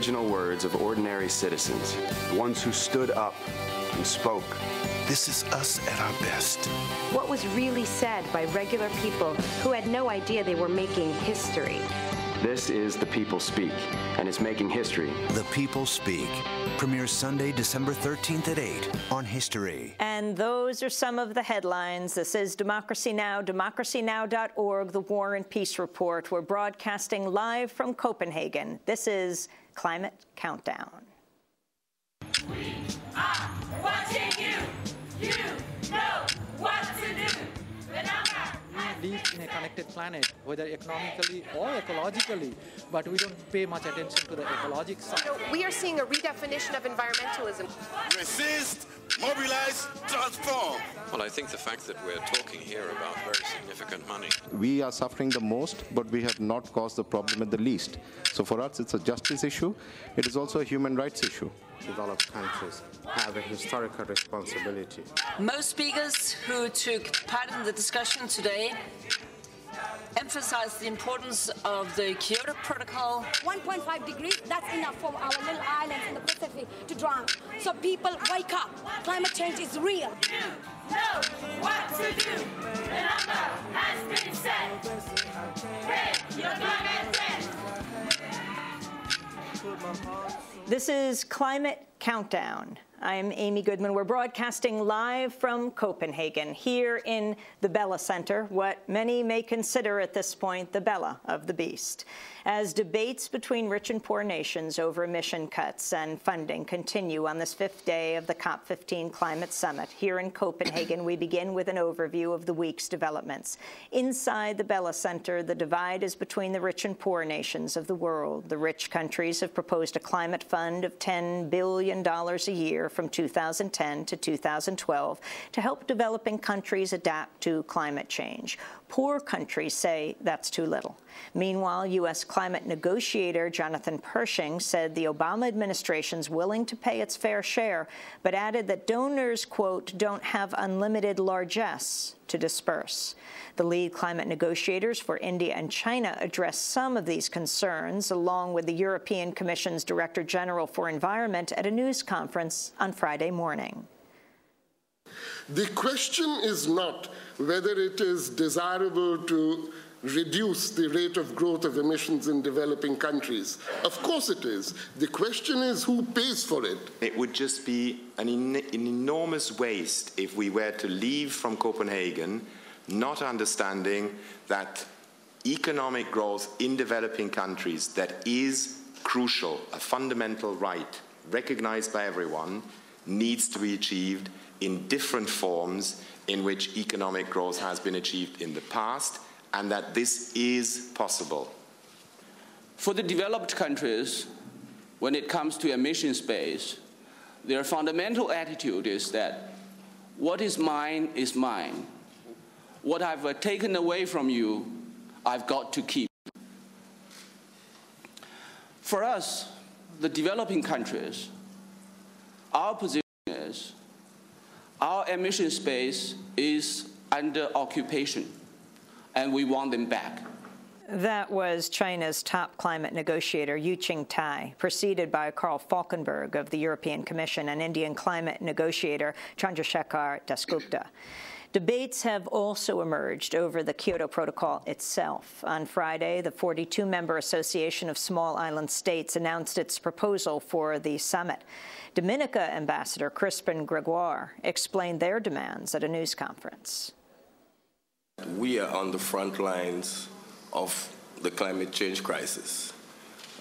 original words of ordinary citizens. Ones who stood up and spoke. This is us at our best. What was really said by regular people who had no idea they were making history. This is The People Speak, and it's making history. The People Speak premieres Sunday, December 13th at 8 on History. And those are some of the headlines. This is Democracy Now!, democracynow.org, the War and Peace Report. We're broadcasting live from Copenhagen. This is Climate Countdown. We are watching you. You know what to do. We live in a connected planet, whether economically or ecologically, but we don't pay much attention to the ecologic side. We are seeing a redefinition of environmentalism. Resist, mobilize, transform. Well, I think the fact that we're talking here about very significant money. We are suffering the most, but we have not caused the problem at the least. So for us, it's a justice issue. It is also a human rights issue. Developed countries have a historical responsibility. Most speakers who took part in the discussion today emphasized the importance of the Kyoto Protocol. 1.5 degrees, that's enough for our little islands in the Pacific to drown. So people, wake up. Climate change is real. You know what to do. The number has been set. Break your climate threat. This is Climate Countdown. I'm Amy Goodman. We're broadcasting live from Copenhagen, here in the Bella Center, what many may consider at this point the Bella of the Beast. As debates between rich and poor nations over emission cuts and funding continue on this fifth day of the COP15 Climate Summit, here in Copenhagen, we begin with an overview of the week's developments. Inside the Bella Center, the divide is between the rich and poor nations of the world. The rich countries have proposed a climate fund of $10 billion a year from 2010 to 2012 to help developing countries adapt to climate change. Poor countries say that's too little. Meanwhile, U.S. climate negotiator Jonathan Pershing said the Obama administration's willing to pay its fair share, but added that donors, quote, don't have unlimited largesse to disperse. The lead climate negotiators for India and China addressed some of these concerns, along with the European Commission's Director General for Environment at a news conference on Friday morning. The question is not whether it is desirable to reduce the rate of growth of emissions in developing countries. Of course it is. The question is who pays for it. It would just be an enormous waste if we were to leave from Copenhagen not understanding that economic growth in developing countries that is crucial, a fundamental right, recognized by everyone, needs to be achieved in different forms in which economic growth has been achieved in the past, and that this is possible. For the developed countries, when it comes to emission space, their fundamental attitude is that what is mine is mine. What I've taken away from you, I've got to keep. For us, the developing countries, our position is our emission space is under occupation, and we want them back. That was China's top climate negotiator, Yu Qingtai, preceded by Karl Falkenberg of the European Commission and Indian climate negotiator Chandrasekhar Dasgupta. Debates have also emerged over the Kyoto Protocol itself. On Friday, the 42-member Association of Small Island States announced its proposal for the summit. Dominica Ambassador Crispin Gregoire explained their demands at a news conference. We are on the front lines of the climate change crisis.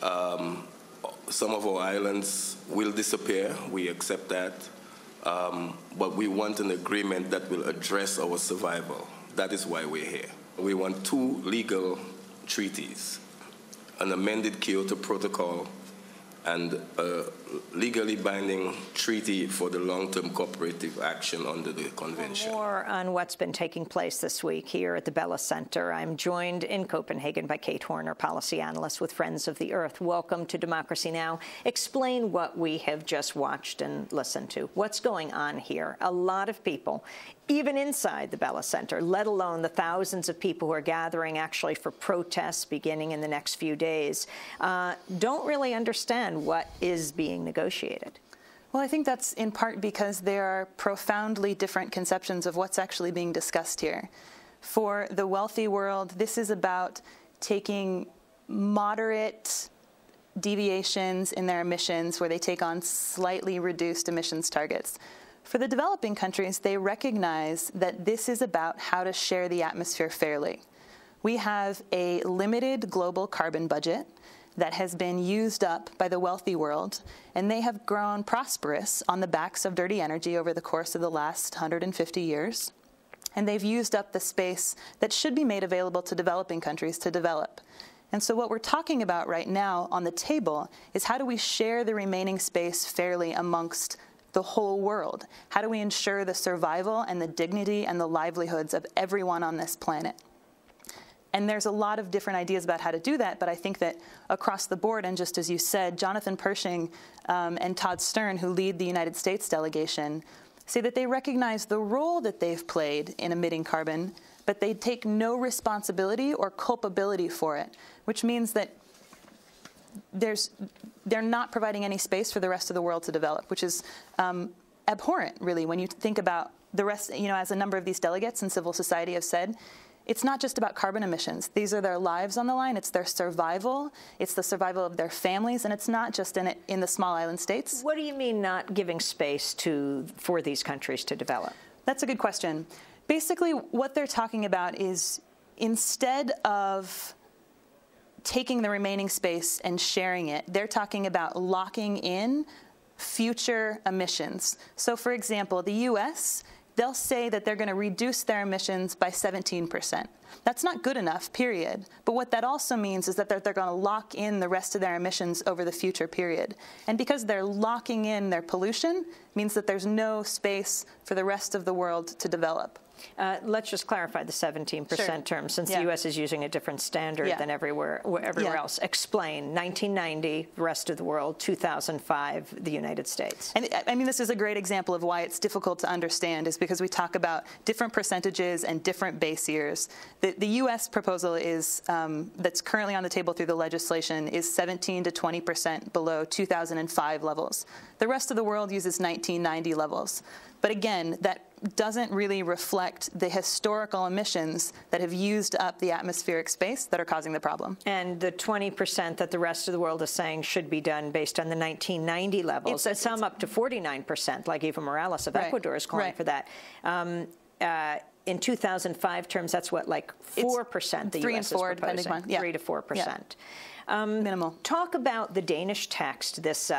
Some of our islands will disappear, we accept that, but we want an agreement that will address our survival. That is why we're here. We want two legal treaties, an amended Kyoto Protocol and a legally binding treaty for the long-term cooperative action under the convention. More on what's been taking place this week here at the Bella Center. I'm joined in Copenhagen by Kate Horner, policy analyst with Friends of the Earth. Welcome to Democracy Now! Explain what we have just watched and listened to. What's going on here? A lot of people, even inside the Bella Center, let alone the thousands of people who are gathering actually for protests beginning in the next few days, don't really understand understand what is being negotiated? Well, I think that's in part because there are profoundly different conceptions of what's actually being discussed here. For the wealthy world, this is about taking moderate deviations in their emissions where they take on slightly reduced emissions targets. For the developing countries, they recognize that this is about how to share the atmosphere fairly. We have a limited global carbon budget that has been used up by the wealthy world, and they have grown prosperous on the backs of dirty energy over the course of the last 150 years. And they've used up the space that should be made available to developing countries to develop. And so what we're talking about right now on the table is how do we share the remaining space fairly amongst the whole world? How do we ensure the survival and the dignity and the livelihoods of everyone on this planet? And there's a lot of different ideas about how to do that, but I think that across the board, and just as you said, Jonathan Pershing and Todd Stern, who lead the United States delegation, say that they recognize the role that they've played in emitting carbon, but they take no responsibility or culpability for it, which means that they're not providing any space for the rest of the world to develop, which is abhorrent, really, when you think about the rest, as a number of these delegates in civil society have said. It's not just about carbon emissions. These are their lives on the line. It's their survival. It's the survival of their families, and it's not just in the small island states. What do you mean not giving space for these countries to develop? That's a good question. Basically, what they're talking about is instead of taking the remaining space and sharing it, they're talking about locking in future emissions. So, for example, the U.S., they'll say that they're going to reduce their emissions by 17%. That's not good enough, period. But what that also means is that they're going to lock in the rest of their emissions over the future period. And because they're locking in their pollution, means that there's no space for the rest of the world to develop. Let's just clarify the 17% term, since the U.S. is using a different standard than everywhere else. Explain. 1990, the rest of the world. 2005, the United States. And I mean, this is a great example of why it's difficult to understand, is because we talk about different percentages and different base years. The U.S. proposal is that's currently on the table through the legislation is 17 to 20% below 2005 levels. The rest of the world uses 1990 levels. But again, that doesn't really reflect the historical emissions that have used up the atmospheric space that are causing the problem. And the 20% that the rest of the world is saying should be done based on the 1990 levels, some up to 49%, like Evo Morales of Ecuador is calling for that. In 2005 terms, that's what, like 4% the U.S. is proposing, 3 to 4%. Minimal. Talk about the Danish text, this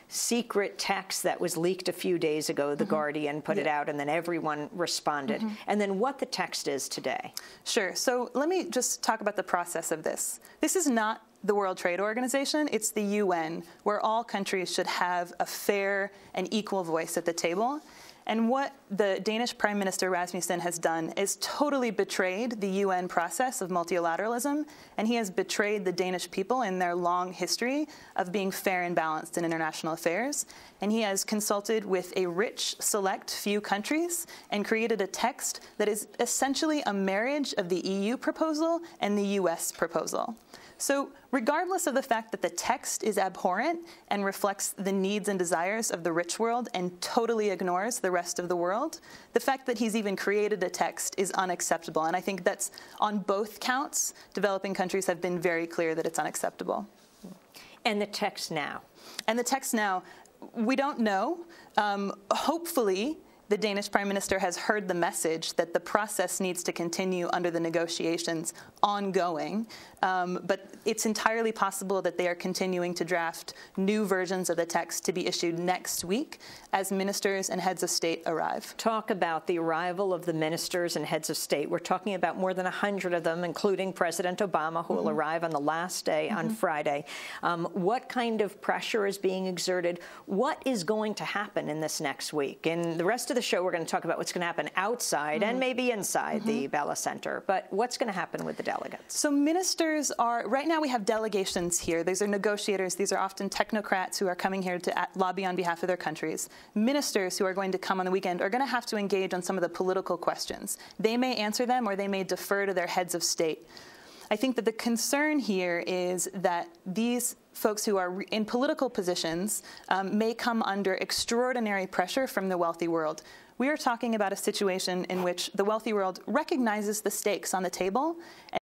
secret text that was leaked a few days ago. The Guardian put it out, and then everyone responded. And then what the text is today. Sure. So let me just talk about the process of this. This is not the World Trade Organization. It's the UN, where all countries should have a fair and equal voice at the table. And what the Danish Prime Minister Rasmussen has done is totally betrayed the UN process of multilateralism, and he has betrayed the Danish people in their long history of being fair and balanced in international affairs. And he has consulted with a rich, select few countries and created a text that is essentially a marriage of the EU proposal and the US proposal. So regardless of the fact that the text is abhorrent and reflects the needs and desires of the rich world and totally ignores the rest of the world, the fact that he's even created a text is unacceptable. And I think that's on both counts. Developing countries have been very clear that it's unacceptable. And the text now? And the text now, we don't know. Hopefully, the Danish Prime Minister has heard the message that the process needs to continue under the negotiations ongoing. But it's entirely possible that they are continuing to draft new versions of the text to be issued next week as ministers and heads of state arrive. Talk about the arrival of the ministers and heads of state. We're talking about more than 100 of them, including President Obama, who will arrive on the last day on Friday. What kind of pressure is being exerted? What is going to happen in this next week? In the rest of the show, we're going to talk about what's going to happen outside and maybe inside the Bella Center. But what's going to happen with the delegates? So ministers are, right now we have delegations here. These are negotiators. These are often technocrats who are coming here to lobby on behalf of their countries. Ministers who are going to come on the weekend are going to have to engage on some of the political questions. They may answer them or they may defer to their heads of state. I think that the concern here is that these folks who are in political positions may come under extraordinary pressure from the wealthy world. We are talking about a situation in which the wealthy world recognizes the stakes on the table